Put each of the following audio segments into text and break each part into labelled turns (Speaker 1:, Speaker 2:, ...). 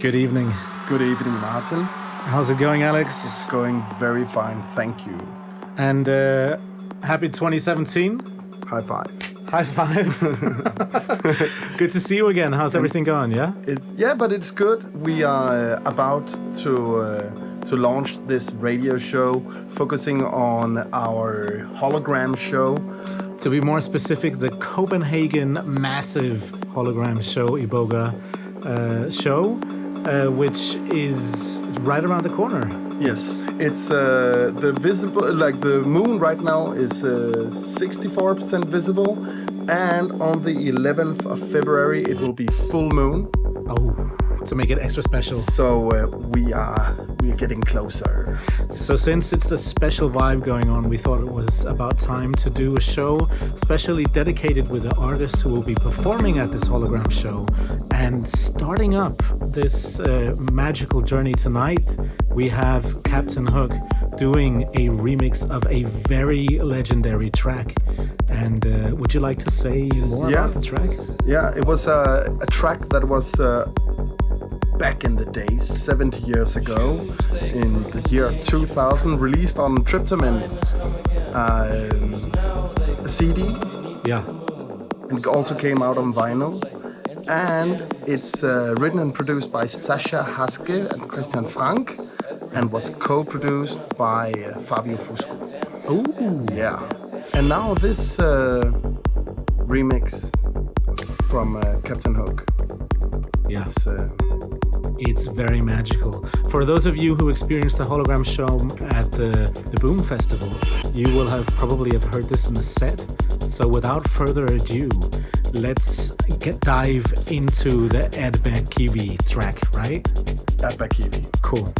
Speaker 1: Good evening.
Speaker 2: Good evening, Martin.
Speaker 1: How's it going, Alex?
Speaker 2: It's going very fine, thank you.
Speaker 1: And happy 2017.
Speaker 2: High five.
Speaker 1: High five. Good to see you again. How's everything going? Yeah.
Speaker 2: But it's good. We are about to launch this radio show, focusing on our Hologram Show.
Speaker 1: To be more specific, the Copenhagen massive Hologram Show, Iboga show, which is right around the corner.
Speaker 2: Yes, it's the visible, like the moon right now is 64% visible, and on the 11th of February it will be full moon.
Speaker 1: Oh, to make it extra special.
Speaker 2: So we're getting closer.
Speaker 1: So since it's the special vibe going on, we thought it was about time to do a show specially dedicated with the artists who will be performing at this hologram show. And starting up this magical journey tonight, we have Captain Hook doing a remix of a very legendary track. And would you like to say more about the track?
Speaker 2: Yeah, it was a track that was back in the days, 70 years ago, in the year of 2000, released on Tryptamine, a CD.
Speaker 1: Yeah.
Speaker 2: And it also came out on vinyl. And it's written and produced by Sascha Haske and Christian Frank, and was co-produced by Fabio Fusco.
Speaker 1: Ooh.
Speaker 2: Yeah. And now this remix from Captain Hook.
Speaker 1: Yeah. It's very magical. For those of you who experienced the Hologram Show at the Boom Festival, you will have probably heard this in the set. So without further ado, let's dive into the Erdbeerkiwi track, right?
Speaker 2: Erdbeerkiwi.
Speaker 1: Cool.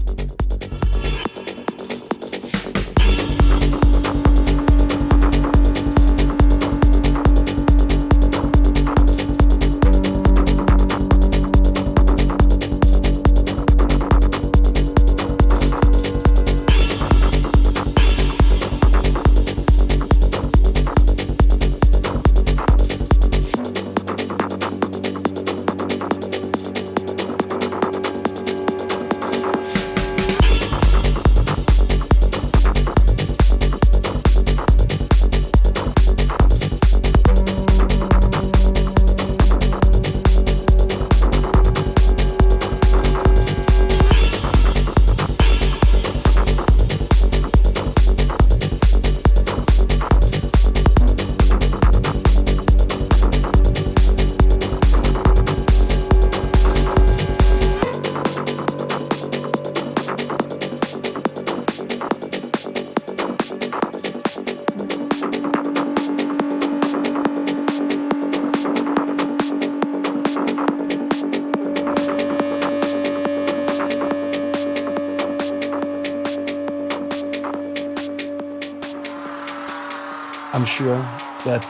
Speaker 2: I'm sure that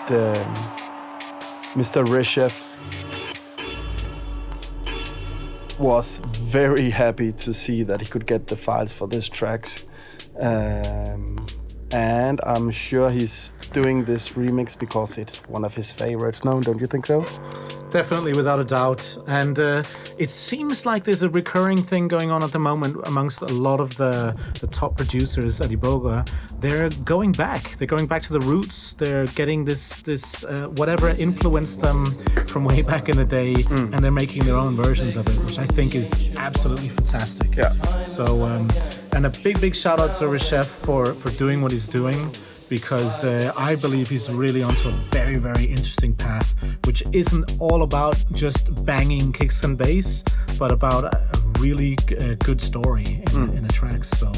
Speaker 2: Mr. Reshef was very happy to see that he could get the files for this tracks. And I'm sure he's doing this remix because it's one of his favorites. No, don't you think so?
Speaker 1: Definitely, without a doubt. And it seems like there's a recurring thing going on at the moment amongst a lot of the top producers at Iboga. They're going back. They're going back to the roots. They're getting this whatever influenced them from way back in the day, and they're making their own versions of it, which I think is absolutely fantastic.
Speaker 2: Yeah.
Speaker 1: So, and a big shout out to Reshef for doing what he's doing, because I believe he's really onto a very, very interesting path, which isn't all about just banging kicks and bass, but about a really good story in the tracks. So,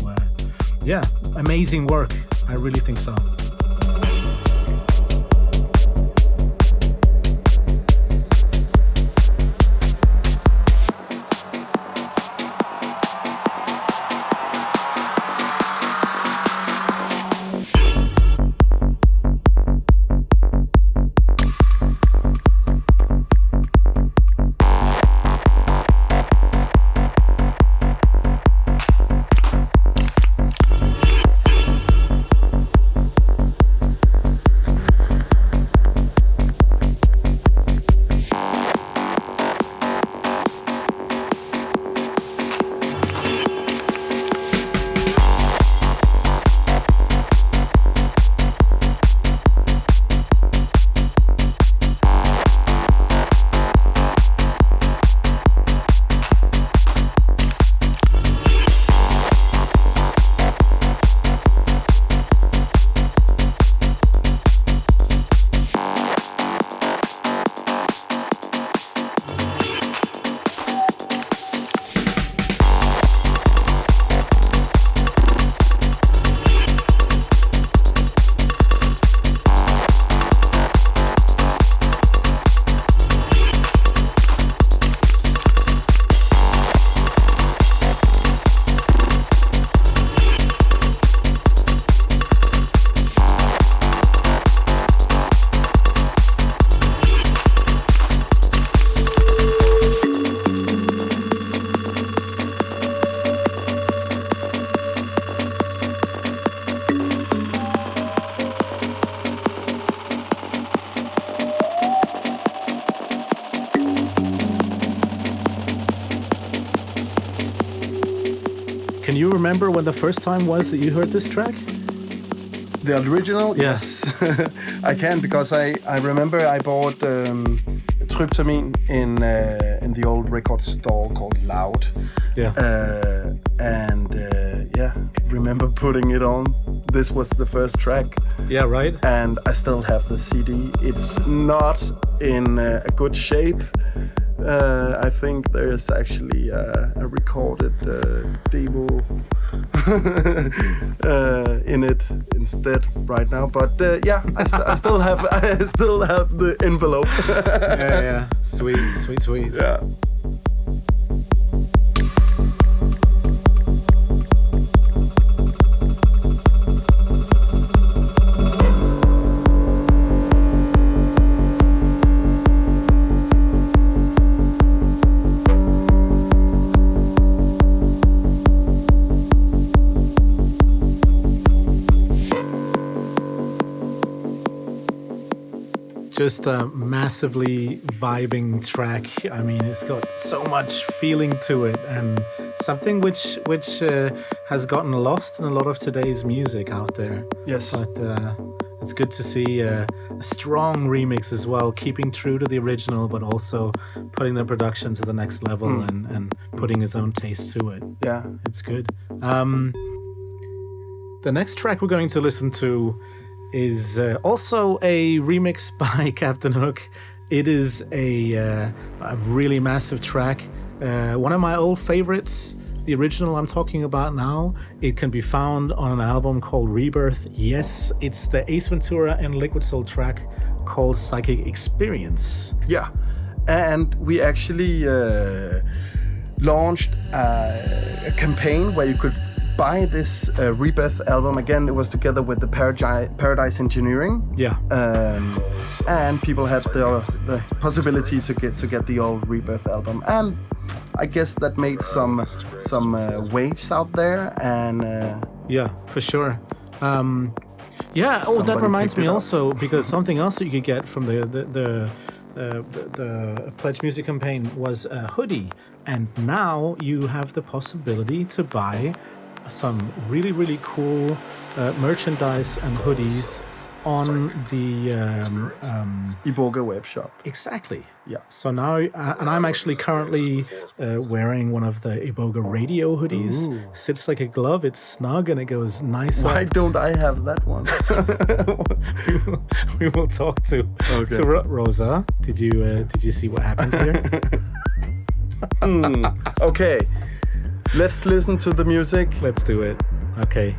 Speaker 1: yeah, amazing work. I really think so. Can you remember when the first time was that you heard this track?
Speaker 2: The original?
Speaker 1: Yeah.
Speaker 2: Yes. I can, because I remember I bought Tryptamin in the old record store called Loud.
Speaker 1: Yeah.
Speaker 2: Remember putting it on. This was the first track.
Speaker 1: Yeah, right.
Speaker 2: And I still have the CD. It's not in a good shape. I think there is actually a recorded demo in it instead right now. But I still have the envelope.
Speaker 1: Yeah. Sweet.
Speaker 2: Yeah.
Speaker 1: Just a massively vibing track. I mean, it's got so much feeling to it, and something which has gotten lost in a lot of today's music out there.
Speaker 2: Yes.
Speaker 1: But it's good to see a strong remix as well, keeping true to the original, but also putting the production to the next level and putting his own taste to it.
Speaker 2: Yeah.
Speaker 1: It's good. The next track we're going to listen to is also a remix by Captain Hook. It is a really massive track. One of my old favorites, the original I'm talking about now. It can be found on an album called Rebirth. Yes, it's the Ace Ventura and Liquid Soul track called Psychic Experience.
Speaker 2: Yeah, and we actually launched a campaign where you could buy this Rebirth album. Again, it was together with the Paradise Engineering.
Speaker 1: Yeah.
Speaker 2: And people had the possibility to get the old Rebirth album, and I guess that made some waves out there. And
Speaker 1: yeah, for sure. That reminds me also, because something else that you could get from the Pledge Music campaign was a hoodie, and now you have the possibility to buy some really, really cool merchandise and hoodies on the
Speaker 2: Iboga web shop.
Speaker 1: Exactly.
Speaker 2: Yeah.
Speaker 1: So now, and I'm actually currently wearing one of the Iboga Radio hoodies.
Speaker 2: Ooh.
Speaker 1: Sits like a glove. It's snug and it goes nice.
Speaker 2: Why don't I have that one?
Speaker 1: we will talk to Rosa. Did you see what happened here?
Speaker 2: Okay. Let's listen to the music.
Speaker 1: Let's do it. Okay.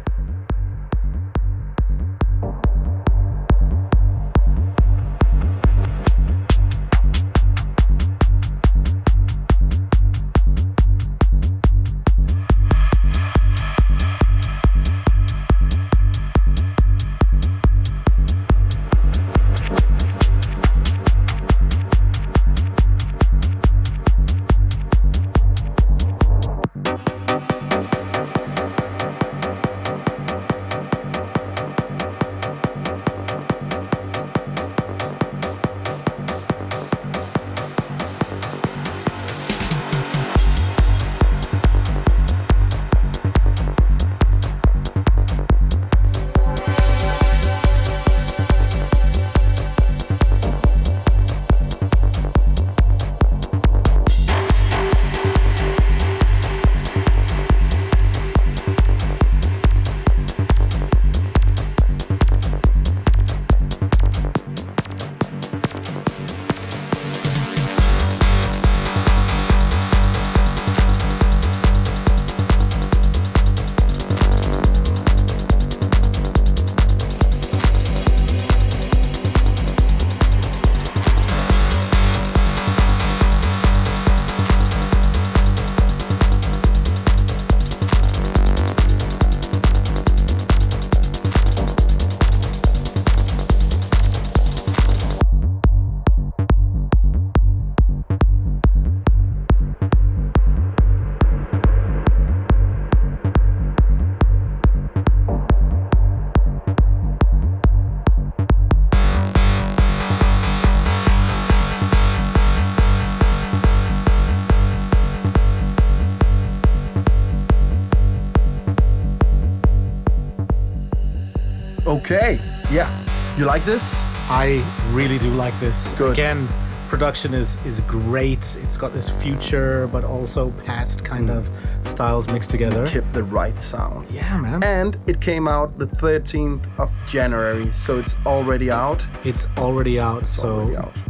Speaker 2: Okay, yeah. You like this?
Speaker 1: I really do like this.
Speaker 2: Good.
Speaker 1: Again, production is great. It's got this future, but also past kind of styles mixed together.
Speaker 2: Kept the right sounds.
Speaker 1: Yeah, man.
Speaker 2: And it came out the 13th of January, so it's already out.
Speaker 1: It's already out,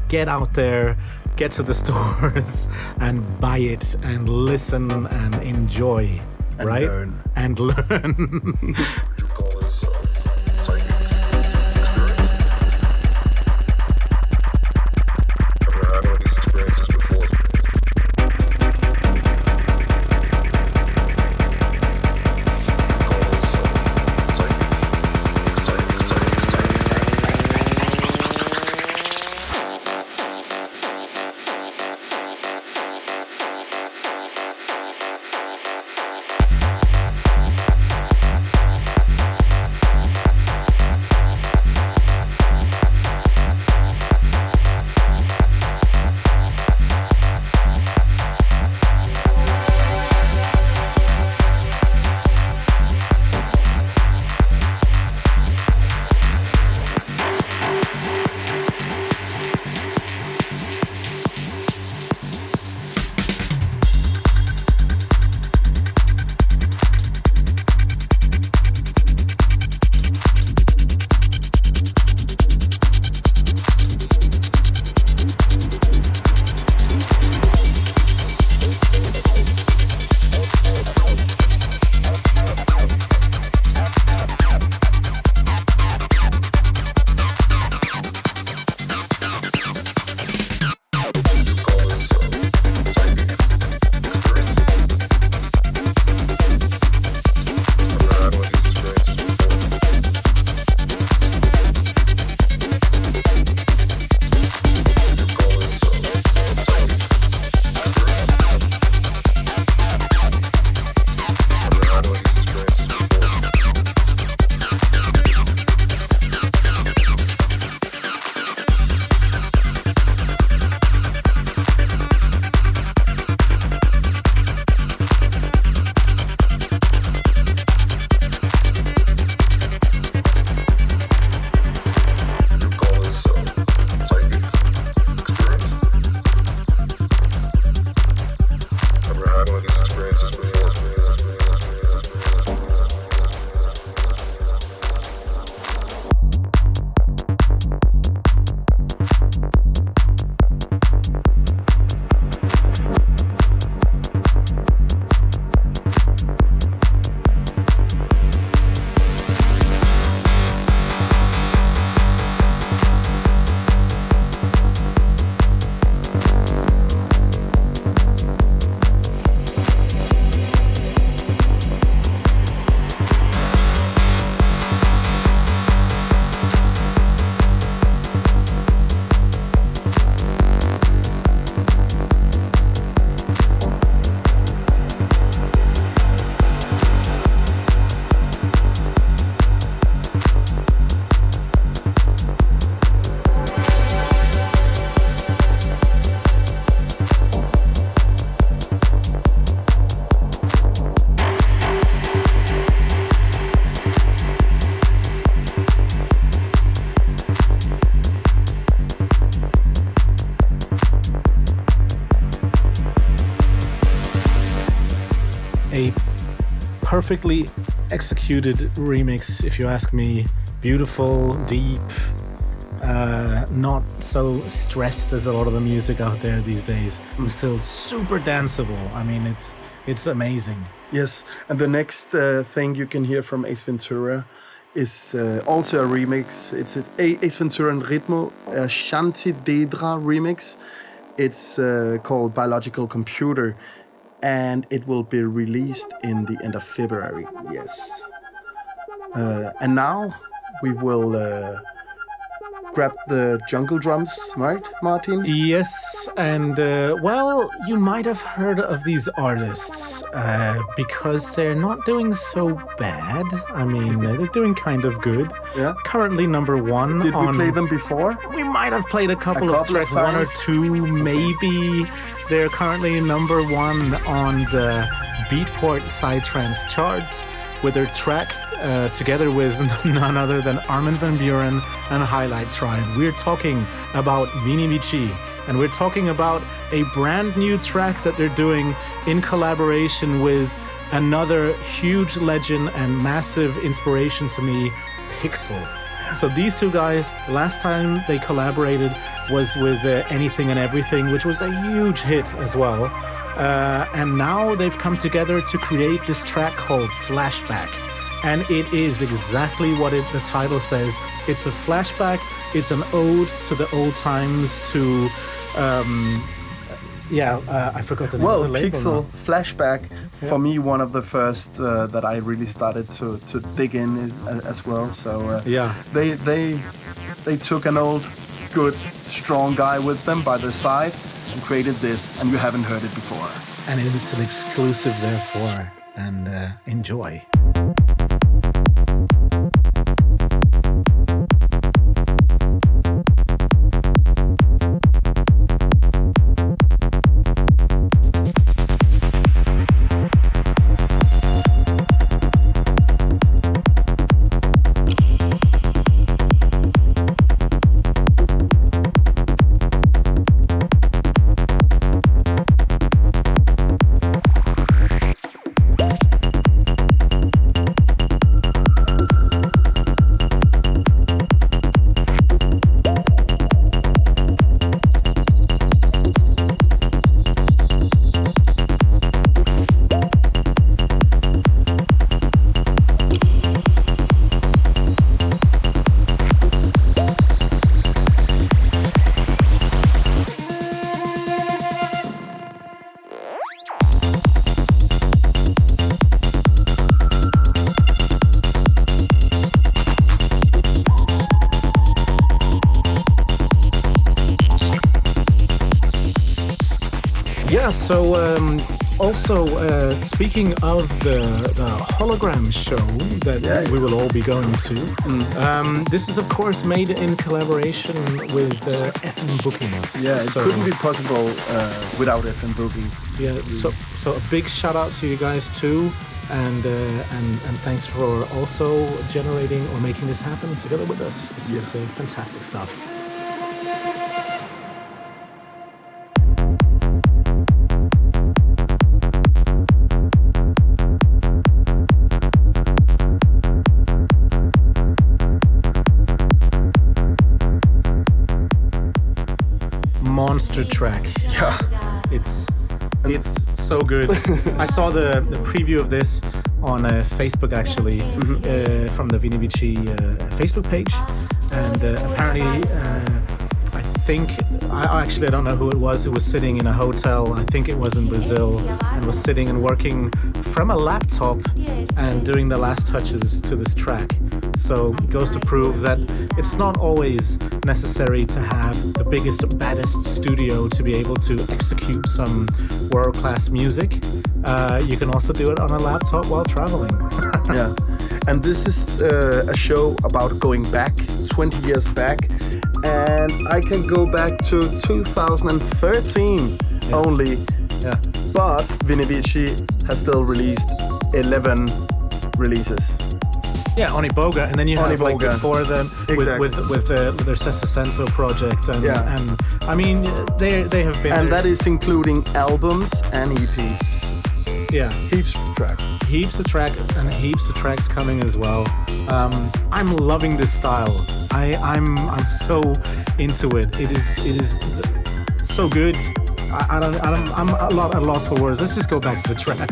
Speaker 1: get out there, get to the stores and buy it and listen and enjoy,
Speaker 2: and
Speaker 1: right?
Speaker 2: Learn.
Speaker 1: And learn. perfectly executed remix, if you ask me. Beautiful, deep, not so stressed as a lot of the music out there these days. Still super danceable. I mean, it's amazing.
Speaker 2: Yes, and the next thing you can hear from Ace Ventura is also a remix. It's Ace Ventura and Ritmo, a Shanti Dedra remix. It's called Biological Computer, and it will be released in the end of February. Yes. And now we will grab the jungle drums, right, Martin?
Speaker 1: Yes, and well, you might have heard of these artists because they're not doing so bad. I mean, they're doing kind of good.
Speaker 2: Yeah.
Speaker 1: Currently number one.
Speaker 2: Did we play them before?
Speaker 1: We might have played a couple of tracks, one or two, maybe. They're currently number one on the Beatport Psytrance charts with their track together with none other than Armin van Buuren and Highlight Tribe. We're talking about Vini Vici, and we're talking about a brand new track that they're doing in collaboration with another huge legend and massive inspiration to me, Pixel. So these two guys, last time they collaborated was with Anything and Everything, which was a huge hit as well. And now they've come together to create this track called Flashback. And it is exactly what the title says. It's a flashback, it's an ode to the old times, to... I forgot the name of the label.
Speaker 2: Pixel, Flashback, for me, one of the first that I really started to dig in as well. So they took an old, good, strong guy with them by their side and created this, and you haven't heard it before.
Speaker 1: And it is an exclusive, therefore, and enjoy. So, also, speaking of the Hologram show that we will all be going to, this is, of course, made in collaboration with FM Bookings.
Speaker 2: Yeah, it couldn't be possible without FM Bookings.
Speaker 1: Yeah, so a big shout out to you guys too, and thanks for also generating or making this happen together with us. This is fantastic stuff. Monster track.
Speaker 2: Yeah,
Speaker 1: it's so good. I saw the preview of this on Facebook actually, from the Vini Vici Facebook page, and apparently I don't know who it was. It was sitting in a hotel. I think it was in Brazil, and was sitting and working from a laptop and doing the last touches to this track. So it goes to prove that it's not always necessary to have the biggest, baddest studio to be able to execute some world-class music. You can also do it on a laptop while traveling.
Speaker 2: Yeah, and this is a show about going back 20 years back, and I can go back to 2013 only.
Speaker 1: Yeah.
Speaker 2: But Vini Vici has still released 11 releases.
Speaker 1: Yeah, on Iboga, and then you have like before them with their Sessa Senso project, and I mean they have been.
Speaker 2: And that is including albums and EPs.
Speaker 1: Yeah,
Speaker 2: heaps of
Speaker 1: tracks coming as well. I'm loving this style. I'm so into it. It is so good. I'm a lot at a loss for words. Let's just go back to the track.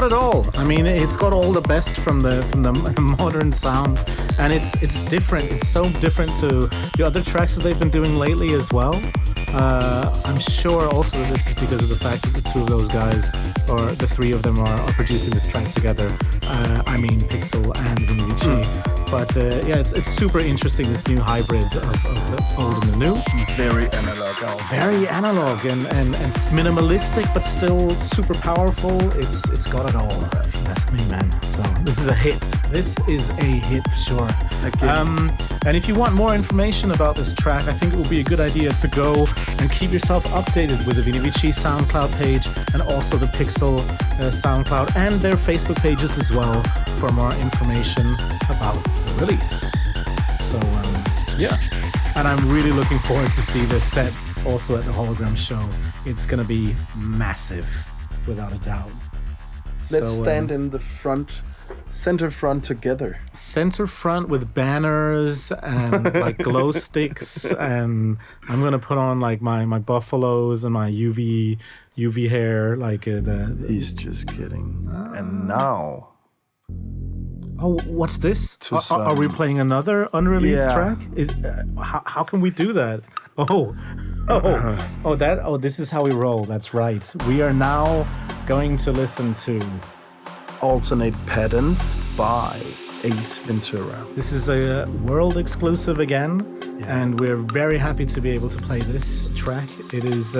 Speaker 1: it all. I mean, it's got all the best from the modern sound, and it's different. It's so different to the other tracks that they've been doing lately as well. I'm sure also that this is because of the fact that the two of those guys, or the three of them, are producing this track together. I mean, Pixel and Vini Vici. But yeah, it's super interesting, this new hybrid of the old and the new.
Speaker 2: Very analog.
Speaker 1: Very analog and minimalistic, but still super powerful. It's got it all, if you ask me, man. So this is a hit. This is a hit for sure. And if you want more information about this track, I think it would be a good idea to go and keep yourself updated with the Vini Vici SoundCloud page and also the Pixel SoundCloud and their Facebook pages as well for more information about the release. So yeah, and I'm really looking forward to see their set also at the Hologram Show. It's gonna be massive, without a doubt.
Speaker 2: Let's stand in the center front together.
Speaker 1: Center front with banners and like glow sticks, and I'm gonna put on like my buffaloes and my UV hair, like
Speaker 2: He's just kidding. And now.
Speaker 1: Oh, what's this? Are we playing another unreleased track? How can we do that? This is how we roll. That's right. We are now going to listen to
Speaker 2: Alternate Patterns by Ace Ventura.
Speaker 1: This is a world exclusive again, and we're very happy to be able to play this track. It is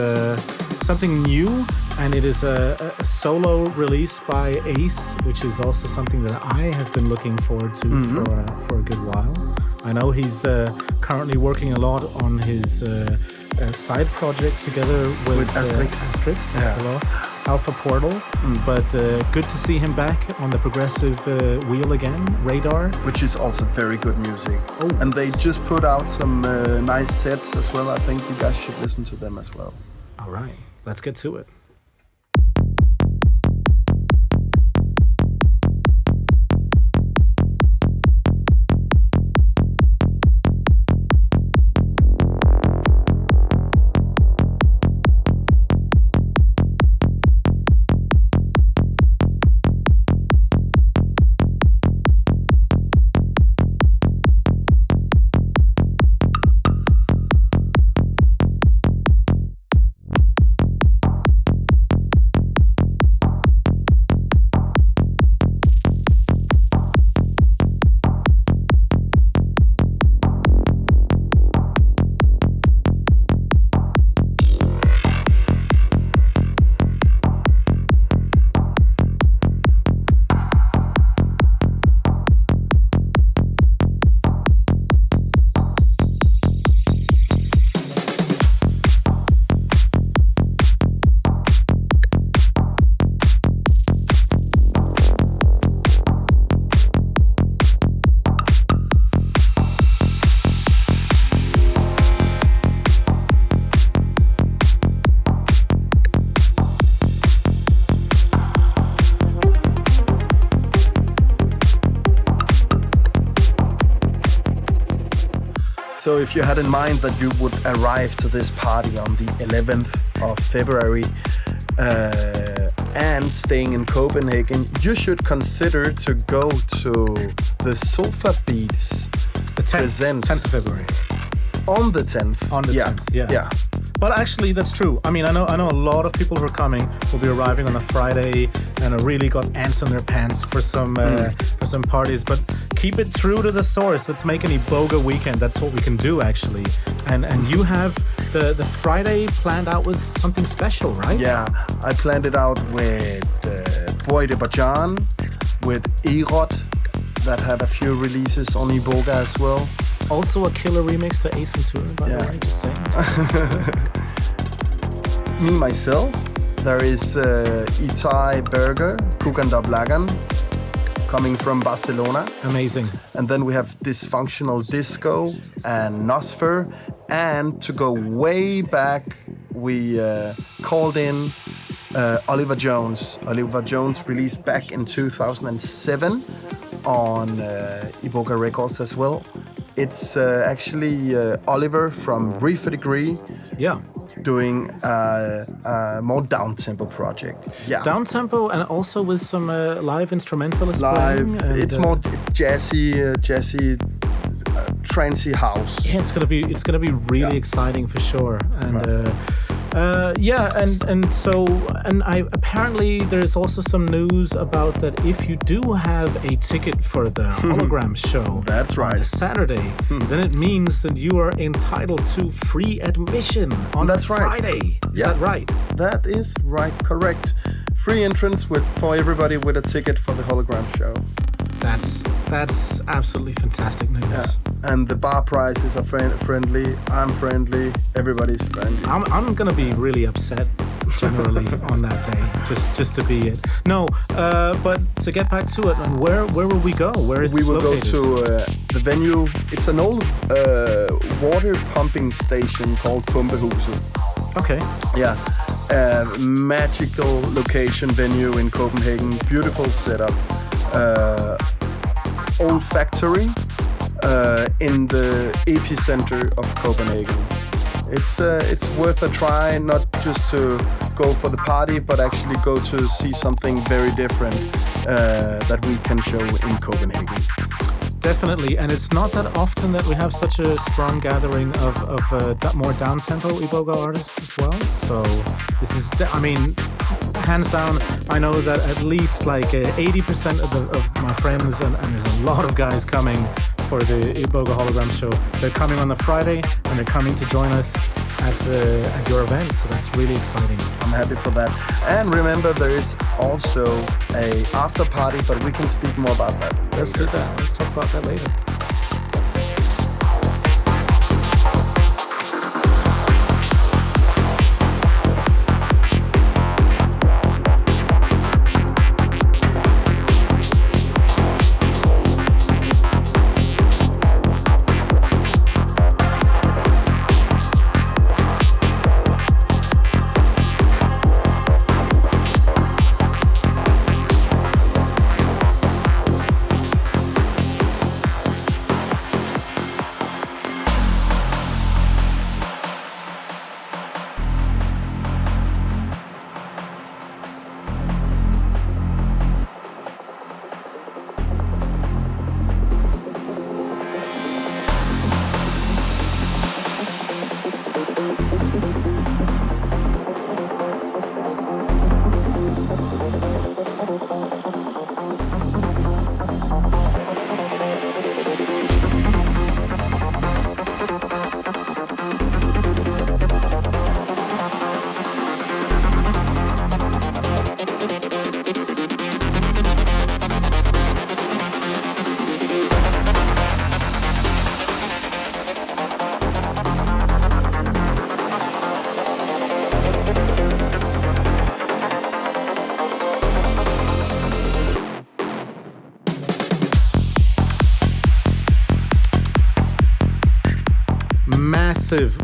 Speaker 1: something new, and it is a solo release by Ace, which is also something that I have been looking forward to for a good while. I know he's currently working a lot on his side project together with Asterix. Hello. Alpha Portal, but good to see him back on the progressive wheel again, Radar.
Speaker 2: Which is also very good music. And they just put out some nice sets as well. I think you guys should listen to them as well.
Speaker 1: All right, let's get to it.
Speaker 2: So if you had in mind that you would arrive to this party on the 11th of February and staying in Copenhagen, you should consider to go to the Sofa Beats
Speaker 1: the 10th of February.
Speaker 2: On the 10th.
Speaker 1: On the 10th, yeah. But actually, that's true. I mean, I know a lot of people who are coming will be arriving on a Friday and have really got ants on their pants for some parties. But keep it true to the source. Let's make an Iboga weekend. That's what we can do, actually. And you have the Friday planned out with something special, right?
Speaker 2: Yeah, I planned it out with Boy de Bajan, with Erod, that had a few releases on Iboga as well.
Speaker 1: Also a killer remix to Ace Ventura, by the way, just saying.
Speaker 2: Me, myself, there is Itai Berger, Kukanda Blagan, coming from Barcelona.
Speaker 1: Amazing.
Speaker 2: And then we have Dysfunctional Disco and Nosfer. And to go way back, we called in Oliver Jones. Oliver Jones released back in 2007 on Iboga Records as well. It's actually Oliver from Reefer Degree.
Speaker 1: Yeah.
Speaker 2: doing a more down-tempo project. Yeah.
Speaker 1: Down-tempo and also with some live instrumentalists
Speaker 2: Live.
Speaker 1: playing.
Speaker 2: It's more jazzy, trancey house.
Speaker 1: Yeah, it's gonna be really exciting for sure. And apparently there's also some news about that if you do have a ticket for the Hologram Show,
Speaker 2: that's right,
Speaker 1: on Saturday, then it means that you are entitled to free admission on Friday. Is that right?
Speaker 2: That is right, correct. Free entrance for everybody with a ticket for the Hologram Show.
Speaker 1: That's absolutely fantastic news.
Speaker 2: Yeah. And the bar prices are friendly. I'm friendly. Everybody's friendly.
Speaker 1: I'm gonna be really upset generally on that day, just to be it. No, but to get back to it, and where will we go? Where is
Speaker 2: we
Speaker 1: this
Speaker 2: will
Speaker 1: located?
Speaker 2: Go to the venue. It's an old water pumping station called Pumpehuset.
Speaker 1: Okay.
Speaker 2: Yeah. Magical location venue in Copenhagen. Beautiful setup. Old factory in the epicenter of Copenhagen. It's worth a try, not just to go for the party, but actually go to see something very different that we can show in Copenhagen.
Speaker 1: Definitely, and it's not that often that we have such a strong gathering of more down-tempo Iboga artists as well. So this is, hands down, I know that at least like 80% of my friends, and there's a lot of guys coming for the Iboga Hologram Show. They're coming on the Friday, and they're coming to join us at your event, so that's really exciting.
Speaker 2: I'm happy for that. And remember, there is also a after party, but we can speak more about that.
Speaker 1: Let's do that. Let's talk about that later.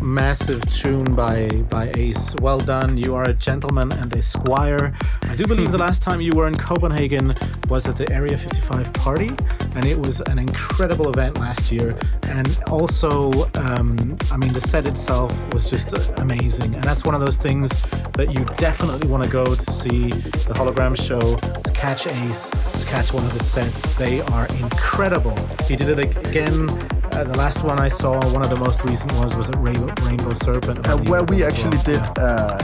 Speaker 1: Massive tune by Ace. Well done. You are a gentleman and a squire. I do believe the last time you were in Copenhagen was at the Area 55 party, and it was an incredible event last year. And also, the set itself was just amazing. And that's one of those things that you definitely want to go to see the Hologram Show, to catch Ace, to catch one of his sets. They are incredible. He did it again. The last one I saw, one of the most recent ones, was at Rainbow Serpent.
Speaker 2: Where we actually did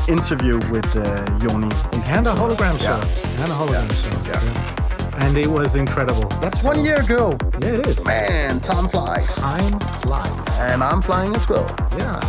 Speaker 2: interview with Yoni.
Speaker 1: And a Hologram Show. And a Hologram Show. Yeah. And it was incredible.
Speaker 2: That's 1 year ago.
Speaker 1: Yeah, it is.
Speaker 2: Man, time flies.
Speaker 1: Time flies.
Speaker 2: And I'm flying as well.
Speaker 1: Yeah.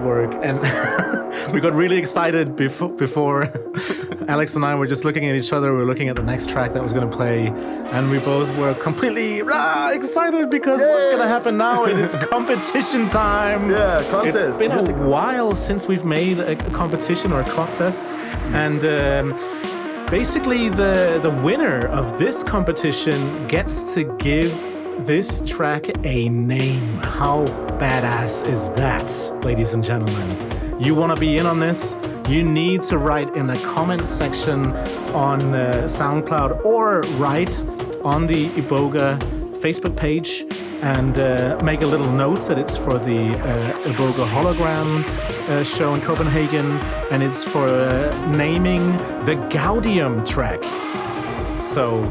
Speaker 1: Work, and we got really excited before Alex and I were just looking at each other. We were looking at the next track that was going to play, and we both were completely excited because what's going to happen now? It is competition time.
Speaker 2: Yeah, contest.
Speaker 1: It's been a while since we've made a competition or a contest, and basically the winner of this competition gets to give this track a name. How badass is that, ladies and gentlemen? You want to be in on this? You need to write in the comment section on SoundCloud or write on the Iboga Facebook page and make a little note that it's for the Iboga Hologram show in Copenhagen, and it's for naming the Gaudium track. So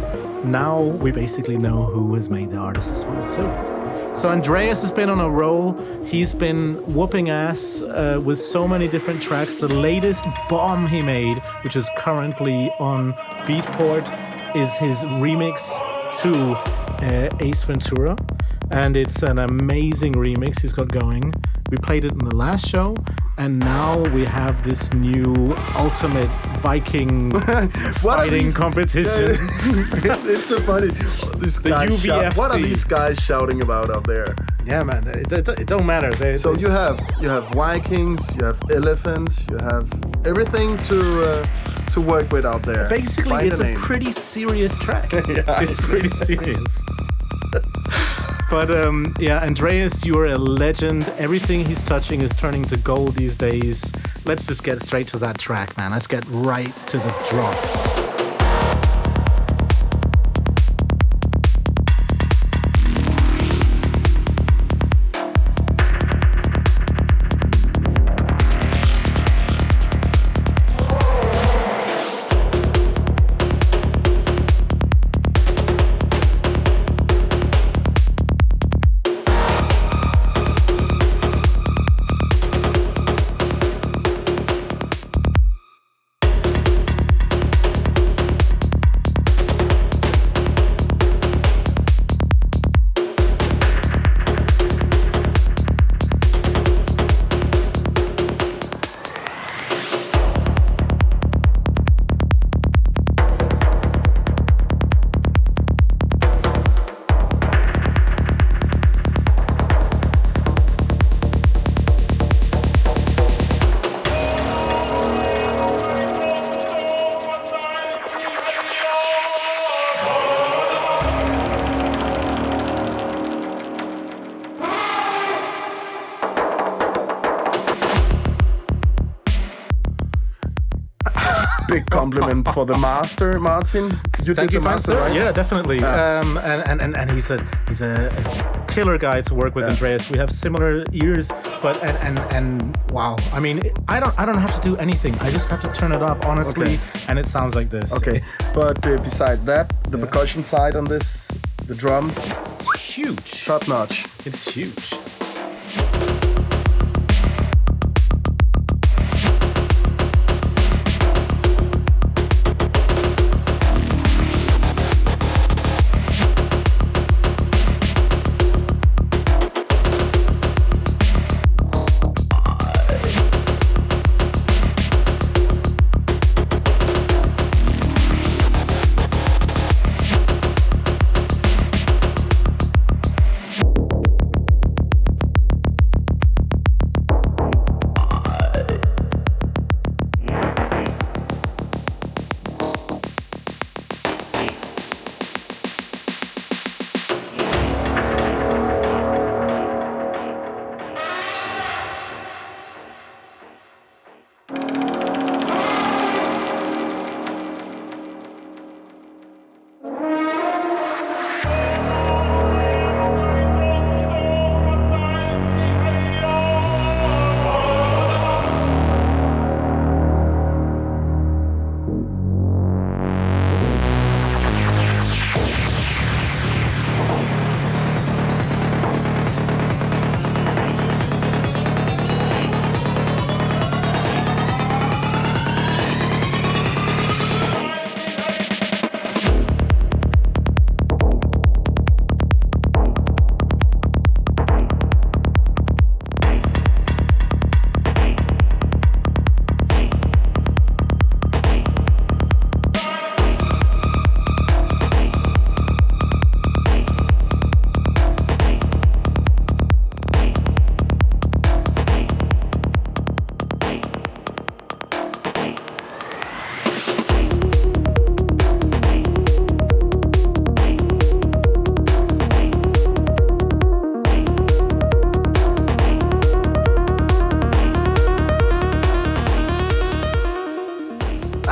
Speaker 1: now we basically know who has made the artist as well too. So Andreas has been on a roll. He's been whooping ass with so many different tracks. The latest bomb he made, which is currently on Beatport, is his remix to Ace Ventura. And it's an amazing remix he's got going. We played it in the last show, and now we have this new ultimate Viking fighting competition.
Speaker 2: It's so funny.
Speaker 1: The UVFC.
Speaker 2: What are these guys shouting about up there?
Speaker 1: Yeah, man, it don't matter.
Speaker 2: You have Vikings, you have elephants, you have everything to work with out there.
Speaker 1: Basically, it's a pretty serious track.
Speaker 2: Yeah,
Speaker 1: it's pretty serious. But yeah, Andreas, you're a legend. Everything he's touching is turning to gold these days. Let's just get straight to that track, man. Let's get right to the drop.
Speaker 2: Compliment for the master, Martin.
Speaker 1: Thank you, master, right? Yeah, definitely. And he's a killer guy to work with, Andreas. We have similar ears, but and wow. I mean, I don't have to do anything. I just have to turn it up, honestly, and it sounds like this.
Speaker 2: Okay, but beside that, the percussion side on this, the drums,
Speaker 1: it's huge,
Speaker 2: top notch.
Speaker 1: It's huge.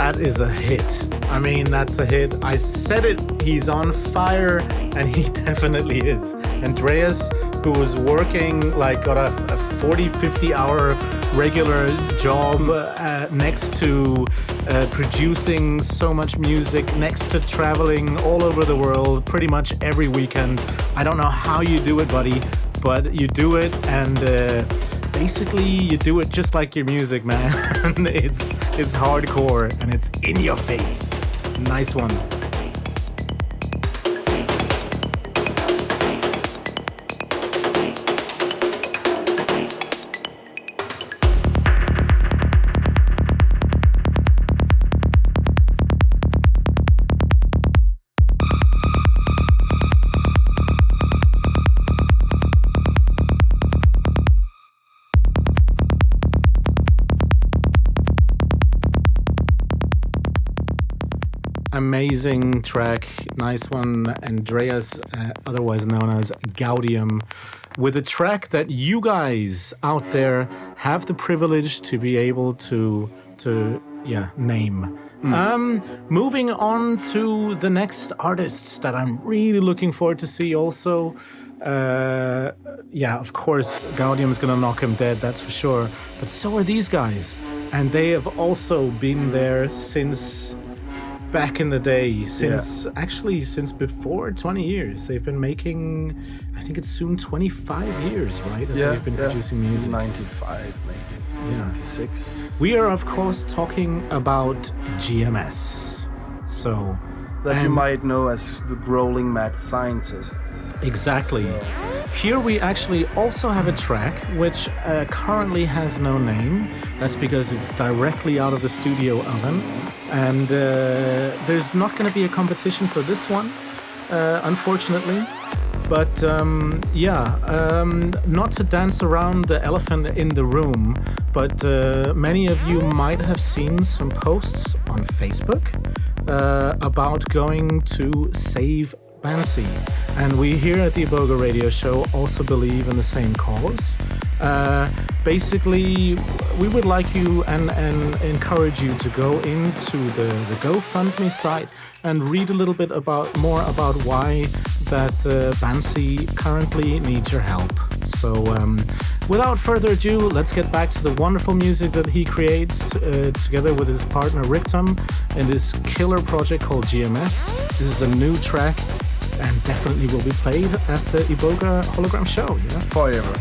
Speaker 1: That is a hit. I mean, that's a hit. I said it, he's on fire, and he definitely is. Andreas, who was working, like, got a 40, 50-hour regular job next to producing so much music, next to traveling all over the world pretty much every weekend. I don't know how you do it, buddy, but you do it, and basically you do it just like your music, man. It's hardcore, and it's in your face. Nice one. Amazing track, nice one, Andreas, otherwise known as Gaudium, with a track that you guys out there have the privilege to be able to name. Moving on to the next artists that I'm really looking forward to see also. Of course, Gaudium is gonna knock him dead, that's for sure. But so are these guys, and they have also been there since back in the day, since before 20 years. They've been making, I think it's soon 25 years, right? They've been producing music.
Speaker 2: 95 maybe, 96.
Speaker 1: We are, of course, talking about GMS. So
Speaker 2: that you might know as the Growling Mad Scientists.
Speaker 1: Exactly. So. Here we actually also have a track which currently has no name. That's because it's directly out of the studio oven. And there's not going to be a competition for this one, unfortunately. But not to dance around the elephant in the room, but many of you might have seen some posts on Facebook about going to save Bansi. And we here at the Iboga Radio Show also believe in the same cause. Basically, we would like you and encourage you to go into the GoFundMe site and read a little bit more about why that Bansi currently needs your help. So without further ado, let's get back to the wonderful music that he creates together with his partner Rictum in this killer project called GMS. This is a new track and definitely will be played at the Iboga Hologram Show. Yeah?
Speaker 2: Forever.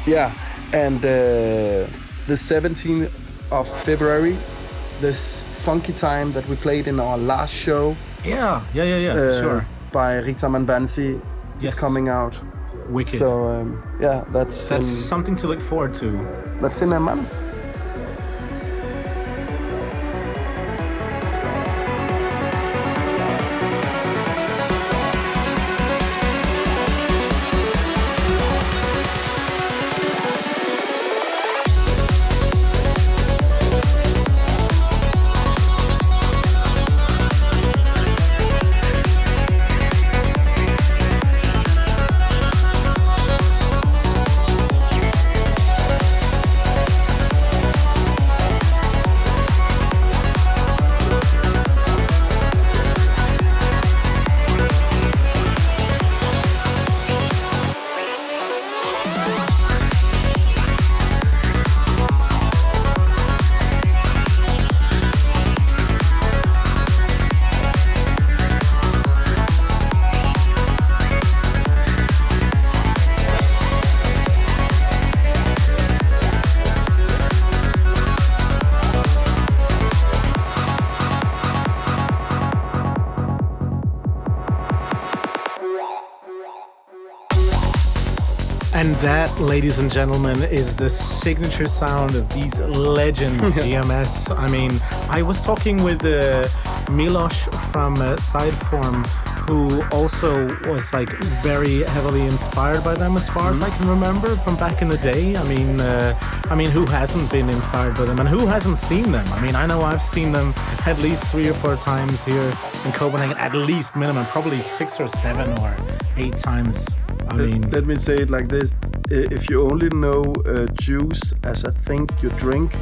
Speaker 2: Yeah, and the 17th of February, this Funky Time that we played in our last show.
Speaker 1: Yeah, for sure.
Speaker 2: By Rita Manbansi is coming out.
Speaker 1: Wicked.
Speaker 2: So that's
Speaker 1: something to look forward to.
Speaker 2: That's in a month.
Speaker 1: And that, ladies and gentlemen, is the signature sound of these legend GMS. I mean, I was talking with Milos from Sideform, who also was like very heavily inspired by them, as far as I can remember from back in the day. I mean, who hasn't been inspired by them, and who hasn't seen them? I mean, I know I've seen them at least 3 or 4 times here in Copenhagen, at least minimum, probably 6 or 7 or 8 times. I mean,
Speaker 2: let me say it like this: if you only know juice as a thing you drink,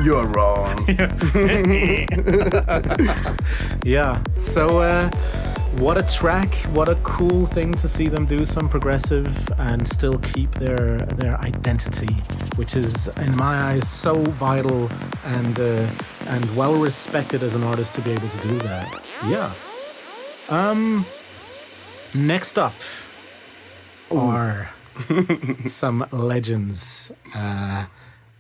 Speaker 2: you are wrong.
Speaker 1: Yeah. So, what a track! What a cool thing to see them do some progressive and still keep their identity, which is, in my eyes, so vital and well respected as an artist to be able to do that. Yeah. Next up are some legends,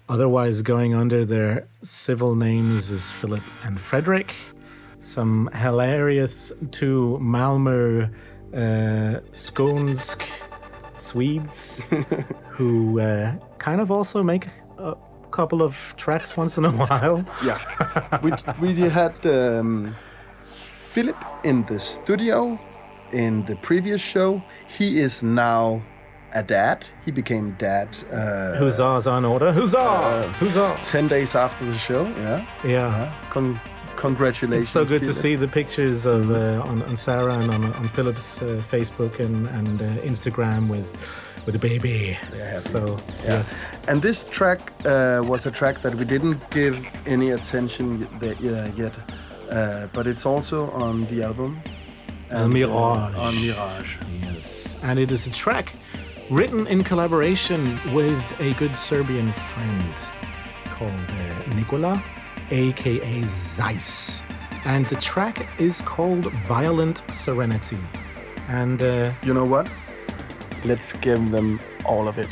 Speaker 1: otherwise going under their civil names as Philip and Fredrik. Some hilarious 2 Malmö Skånsk Swedes who kind of also make a couple of tracks once in a while.
Speaker 2: Yeah, we had Philip in the studio in the previous show. He is now a dad. He became dad.
Speaker 1: Huzzah's on order. Huzzah! Huzzah!
Speaker 2: 10 days after the show. Yeah. Congratulations.
Speaker 1: It's so good
Speaker 2: Philip.
Speaker 1: to see the pictures of on Sarah and on Philip's Facebook and Instagram with the baby. So yes.
Speaker 2: And this track was a track that we didn't give any attention yet, but it's also on the album.
Speaker 1: Mirage.
Speaker 2: On Mirage.
Speaker 1: Yes. And it is a track written in collaboration with a good Serbian friend called Nikola, aka Zyce. And the track is called Violent Serenity. And
Speaker 2: you know what? Let's give them all of it.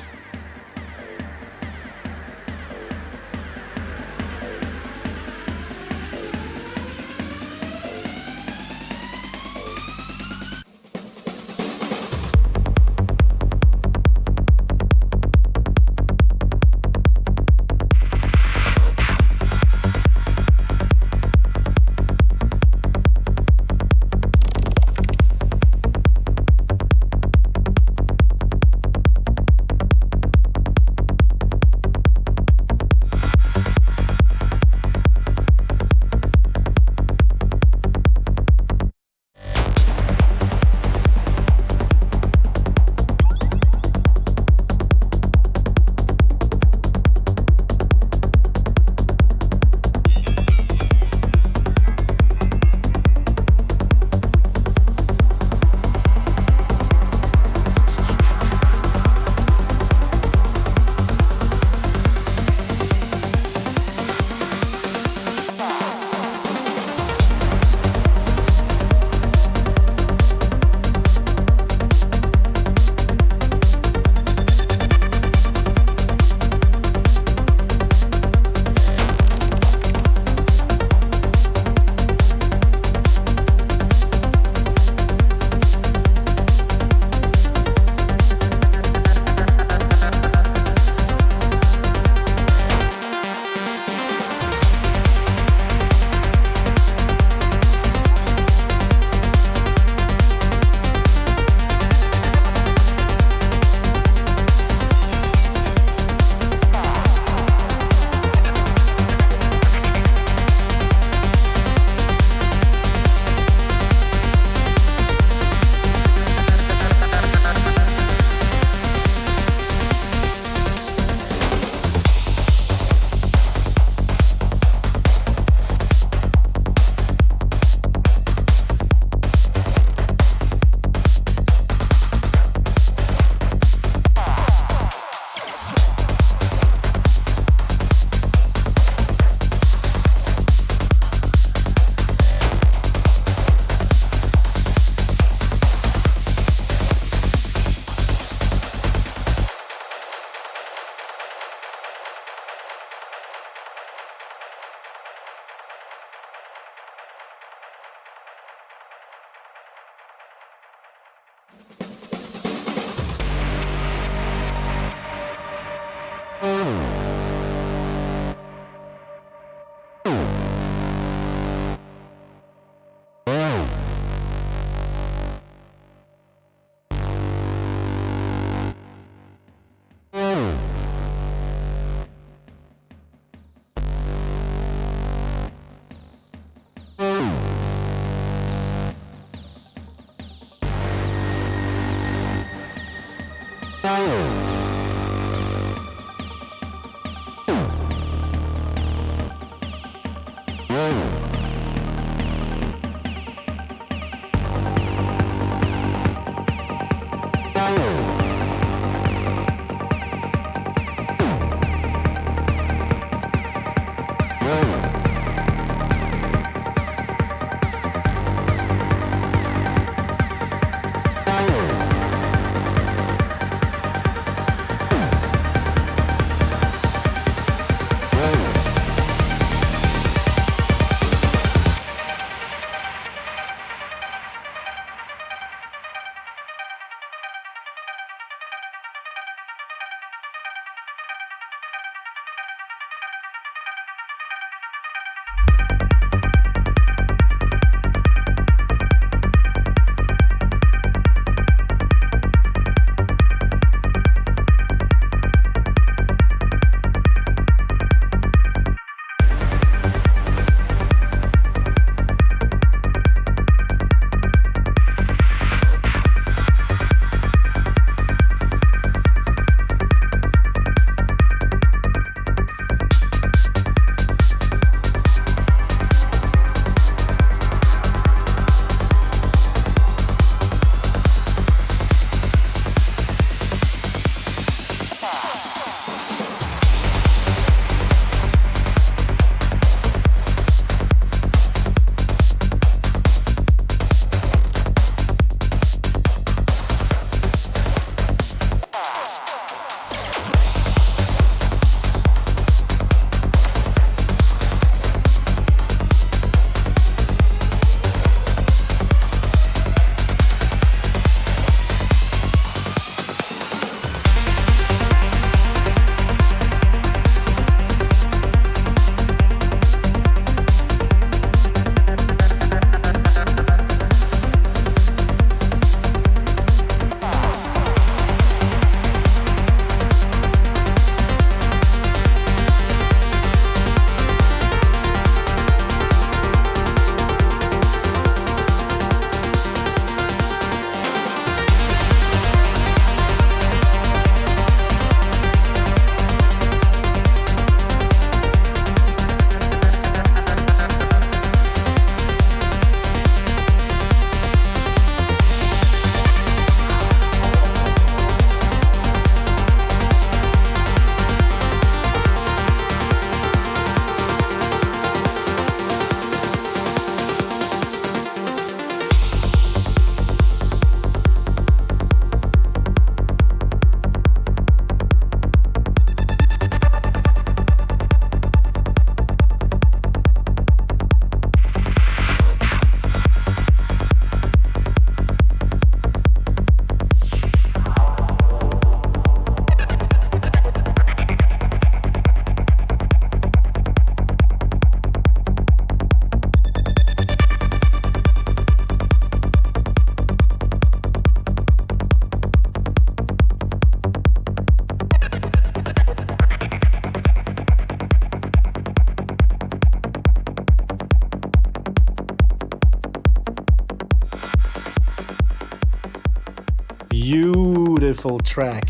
Speaker 1: Beautiful track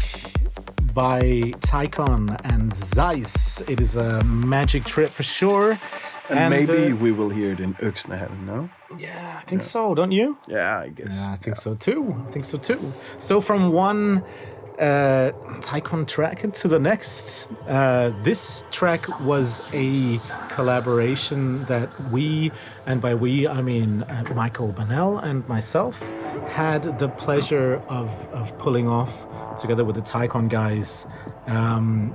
Speaker 1: by Ticon and Zyce. It is a magic trip for sure.
Speaker 3: And maybe we will hear it in Öxnehaven, no?
Speaker 1: Yeah, I think so, don't you?
Speaker 3: Yeah, I guess.
Speaker 1: Yeah, I think so too. So from one Ticon track to the next, this track was a collaboration that we and by we I mean Michael Bonnell and myself, had the pleasure of pulling off together with the Ticon guys.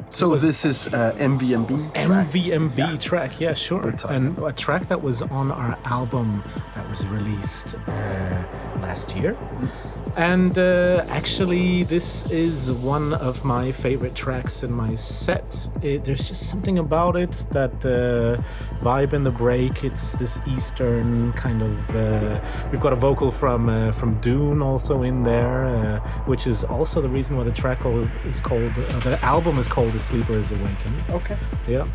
Speaker 2: So this is MVMB track?
Speaker 1: MVMB track, yeah, sure. And a track that was on our album that was released last year. And actually, this is one of my favorite tracks in my set. There's just something about it, that vibe in the break. It's this Eastern kind of... we've got a vocal from Dune also in there, which is also the reason why the track is called... the album is called The Sleeper Is Awakened.
Speaker 2: Okay.
Speaker 1: Yeah.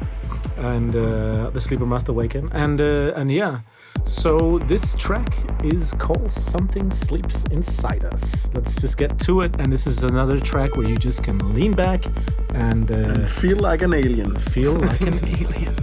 Speaker 1: And The Sleeper Must Awaken. And yeah... So this track is called Something Sleeps Inside Us. Let's just get to it. And this is another track where you just can lean back and
Speaker 2: feel like an alien.
Speaker 1: Feel like an alien.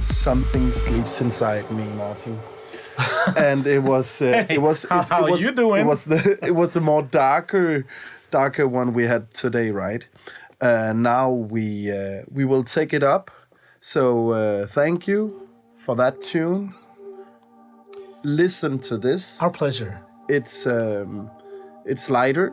Speaker 3: Something sleeps inside me, Martin. And it was
Speaker 1: how you doing?
Speaker 3: It was the more darker one we had today, right? Now we will take it up. So thank you for that tune. Listen to this.
Speaker 1: Our pleasure.
Speaker 3: It's lighter.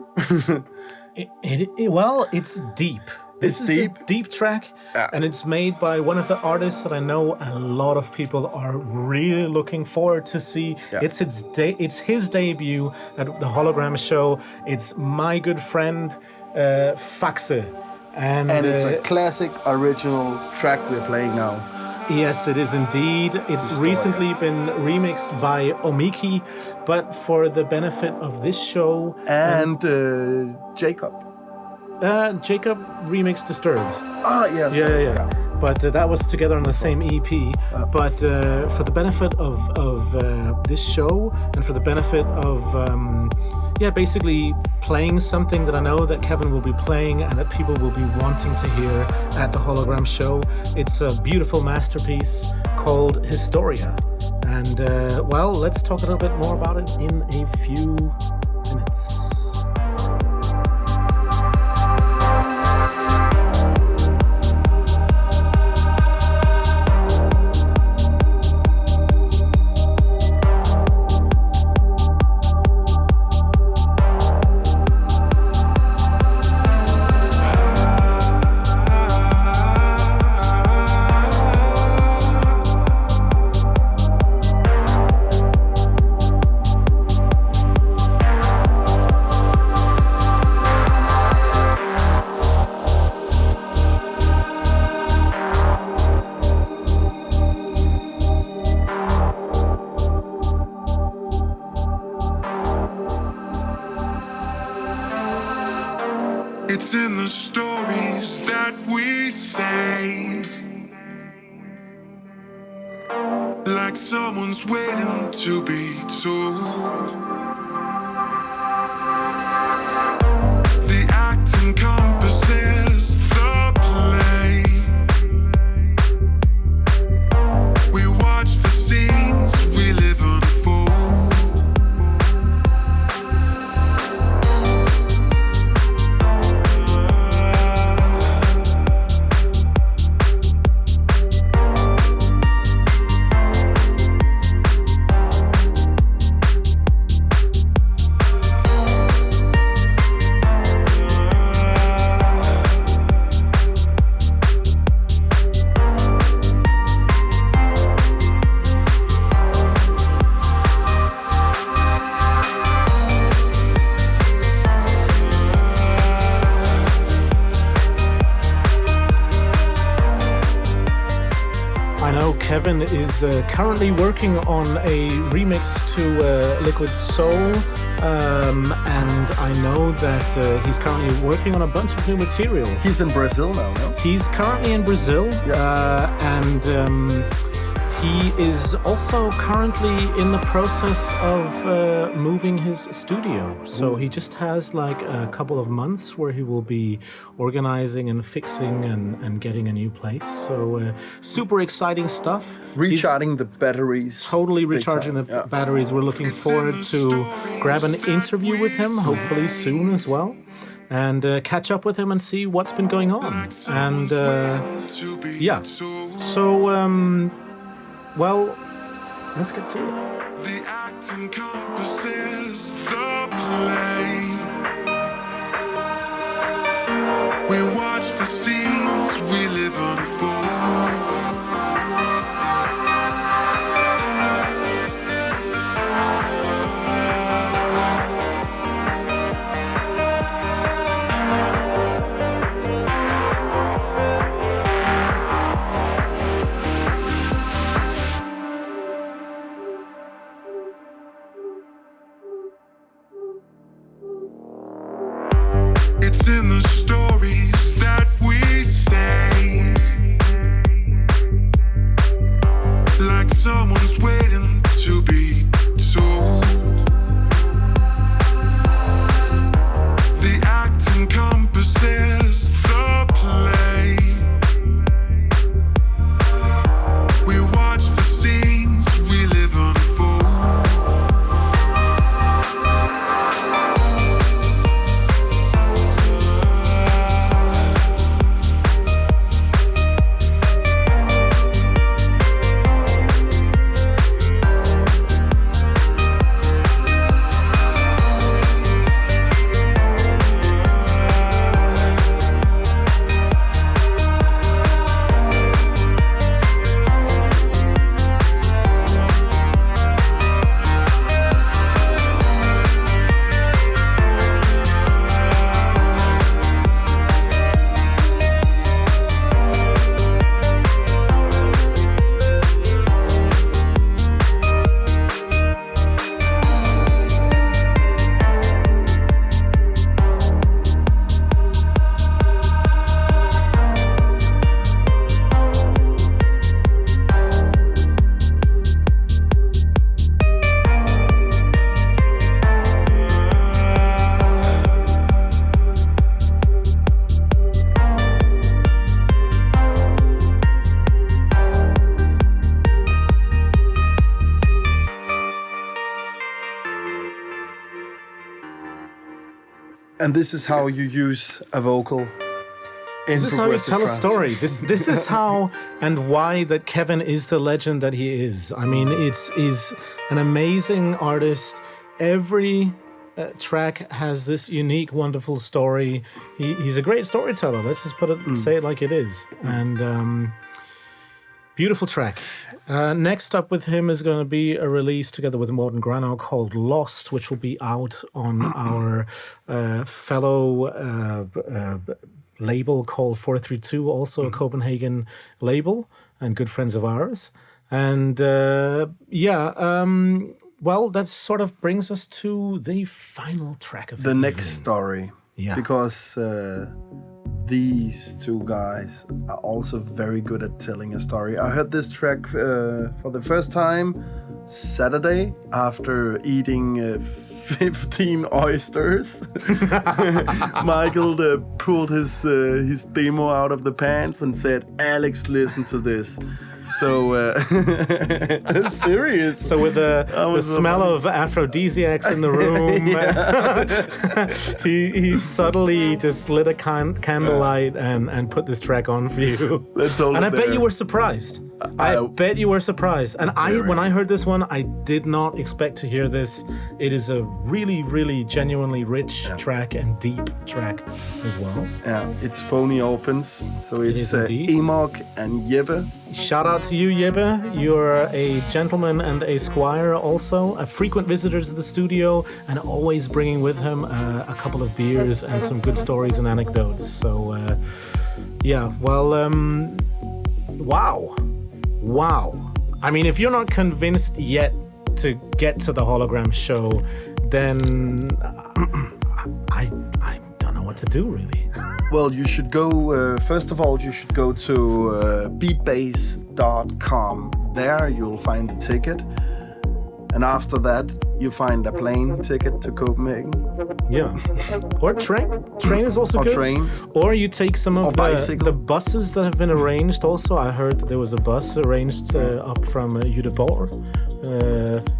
Speaker 1: It's deep. This is a deep track, and it's made by one of the artists that I know a lot of people are really looking forward to see. Yeah. It's his debut at the Hologram Show. It's my good friend Phaxe, and
Speaker 3: it's a classic original track we're playing now.
Speaker 1: Yes, it is indeed. It's recently been remixed by Omiki, but for the benefit of this show
Speaker 3: and Jacob.
Speaker 1: Jacob remixed Disturbed.
Speaker 3: Yes.
Speaker 1: Yeah. But that was together on the same EP. But for the benefit of this show and for the benefit of basically playing something that I know that Kevin will be playing and that people will be wanting to hear at the Hologram Show, it's a beautiful masterpiece called Historia. And let's talk a little bit more about it in a few minutes.
Speaker 4: It's in the stories that we say, like someone's waiting to be told. The act encompasses the play. We watch the scenes we live unfold.
Speaker 1: Kevin is currently working on a remix to Liquid Soul, and I know that he's currently working on a bunch of new material.
Speaker 3: He's in Brazil now, no?
Speaker 1: He's currently in Brazil, and he is also currently in the process of moving his studio. So he just has like a couple of months where he will be organizing and fixing and getting a new place. So super exciting stuff.
Speaker 3: Recharging the batteries.
Speaker 1: Totally recharging the batteries. We're looking forward to grab an interview with him, hopefully soon as well. And catch up with him and see what's been going on. And let's get to it.
Speaker 4: The act encompasses the play. We watch the scenes we live unfold. It's in the stories that we say,
Speaker 3: And this is how you use a vocal.
Speaker 1: This is how you tell a
Speaker 3: trance.
Speaker 1: story. This is how and why that Kevin is the legend that he is. I mean, he's an amazing artist. Every track has this unique, wonderful story. He's a great storyteller. Let's just say it like it is. And beautiful track. Next up with him is going to be a release together with Morten Granau called Lost, which will be out on our fellow label called 432, also a Copenhagen label and good friends of ours. And well, that sort of brings us to the final track of
Speaker 3: the next story.
Speaker 1: Yeah.
Speaker 3: Because these two guys are also very good at telling a story. I heard this track for the first time Saturday after eating 15 oysters. Michael pulled his demo out of the pants and said, "Alex, listen to this." So serious.
Speaker 1: So with the smell of aphrodisiacs in the room, he subtly just lit a candlelight and put this track on for you.
Speaker 3: Let's hold
Speaker 1: and
Speaker 3: it
Speaker 1: I bet
Speaker 3: there.
Speaker 1: you were surprised. I bet you were surprised. And when I heard this one, I did not expect to hear this. It is a really, really genuinely rich track and deep track as well.
Speaker 3: Yeah, it's Phony Orphants. So it's Emok and Jeppe.
Speaker 1: Shout out to you, Jeppe. You're a gentleman and a squire also, a frequent visitor to the studio, and always bringing with him a couple of beers and some good stories and anecdotes. So, Wow. I mean, if you're not convinced yet to get to the Hologram Show, then I don't know what to do, really.
Speaker 3: Well, you should go, first of all, you should go to beatbase.com. There you'll find the ticket. And after that, you find a plane ticket to Copenhagen.
Speaker 1: Yeah. Or train. Train is also
Speaker 3: or
Speaker 1: good.
Speaker 3: Train.
Speaker 1: Or you take some of
Speaker 3: bicycle.
Speaker 1: the buses that have been arranged also. I heard that there was a bus arranged up from Göteborg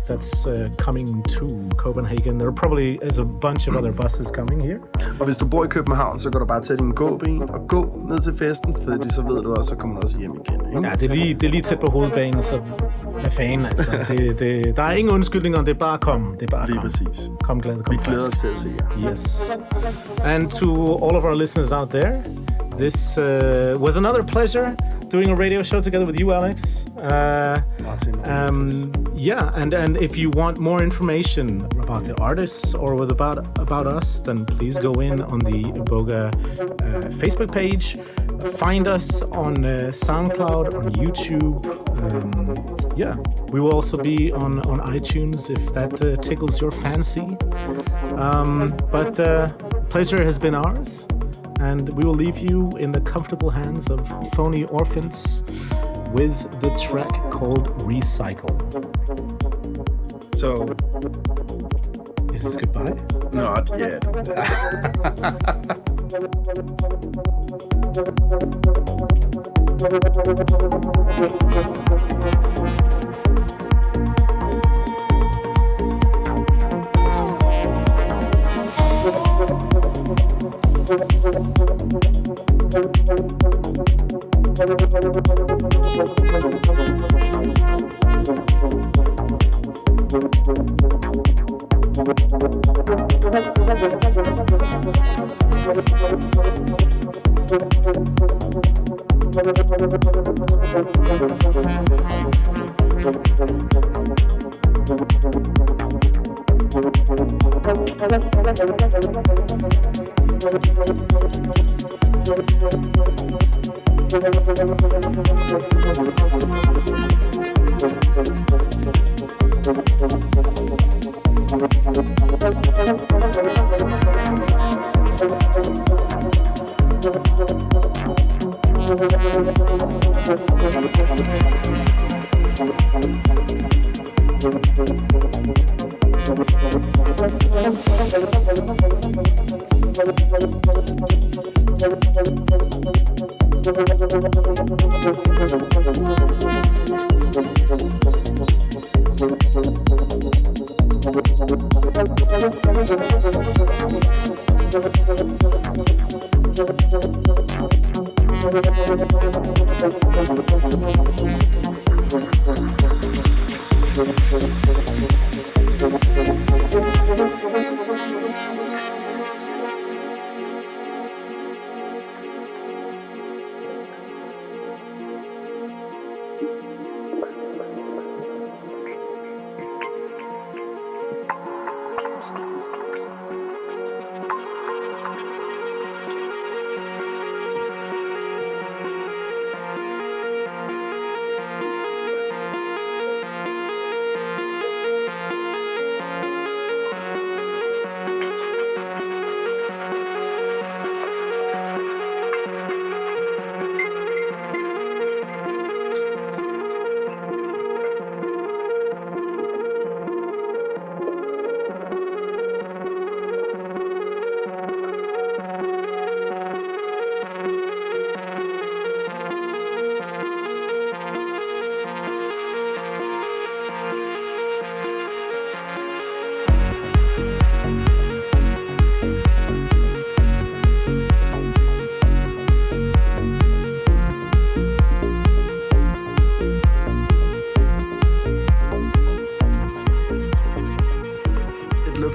Speaker 1: that's coming to Copenhagen. There probably is a bunch of other buses coming here.
Speaker 3: Og hvis du bor i København, så går du bare til din gåben og gå ned til festen, fordi så ved du også, så kommer du også hjem igen. Ikke?
Speaker 1: Ja, det er lige tæt på hovedbanen, så hvad fanden altså. Der er ingen undskyldninger, det er bare kom. Det er bare
Speaker 3: Lige
Speaker 1: kom.
Speaker 3: præcis.
Speaker 1: Kom glad, kom
Speaker 3: Vi glæder os til at se jer.
Speaker 1: Yes. And to all of our listeners out there, this was another pleasure doing a radio show together with you, Alex. And if you want more information about the artists or about us, then please go in on the Iboga Facebook page. Find us on SoundCloud, on YouTube. We will also be on iTunes if that tickles your fancy. But pleasure has been ours, and we will leave you in the comfortable hands of Phony Orphants with the track called Recycle.
Speaker 3: So,
Speaker 1: is this goodbye?
Speaker 3: Not yet.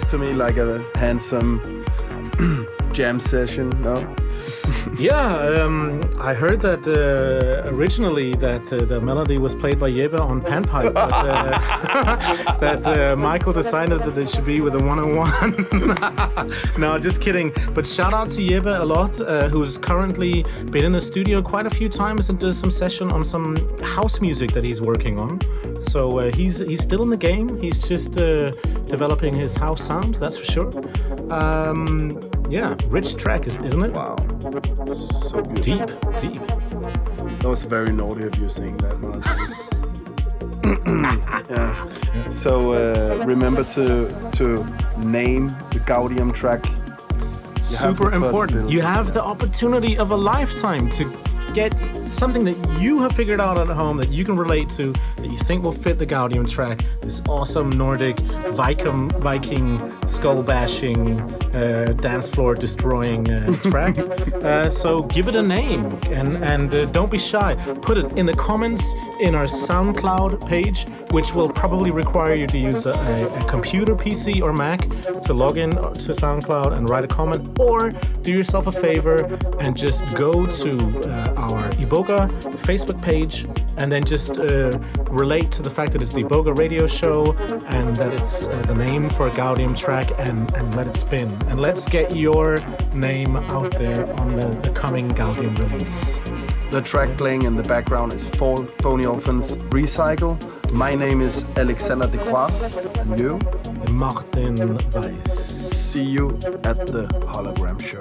Speaker 3: To me like a handsome jam session, no?
Speaker 1: Yeah, I heard that originally that the melody was played by Jeppe on panpipe, but that Michael decided that it should be with a 101. No, just kidding. But shout out to Jeppe a lot, who's currently been in the studio quite a few times and does some session on some house music that he's working on. So he's still in the game. He's just developing his house sound, that's for sure. Yeah, rich track, isn't it?
Speaker 3: Wow. So beautiful.
Speaker 1: Deep.
Speaker 3: That was very naughty of you saying that, Martin. Yeah. So remember to name the Gaudium track.
Speaker 1: Super important. You have the opportunity of a lifetime to get something that you have figured out at home that you can relate to, that you think will fit the Gaudium track, this awesome Nordic Viking skull bashing, dance floor destroying track. So give it a name and don't be shy. Put it in the comments in our SoundCloud page, which will probably require you to use a computer, PC or Mac to log in to SoundCloud and write a comment, or do yourself a favor and just go to our Iboga Facebook page and then just relate to the fact that it's the Iboga Radio Show and that it's the name for a Gaudium track and let it spin. And let's get your name out there on the coming Gaudium release.
Speaker 3: The track playing in the background is Phony Orphants Recycle. My name is Alexander Descroix. And you?
Speaker 1: Martin Weiss.
Speaker 3: See you at the Hologram Show.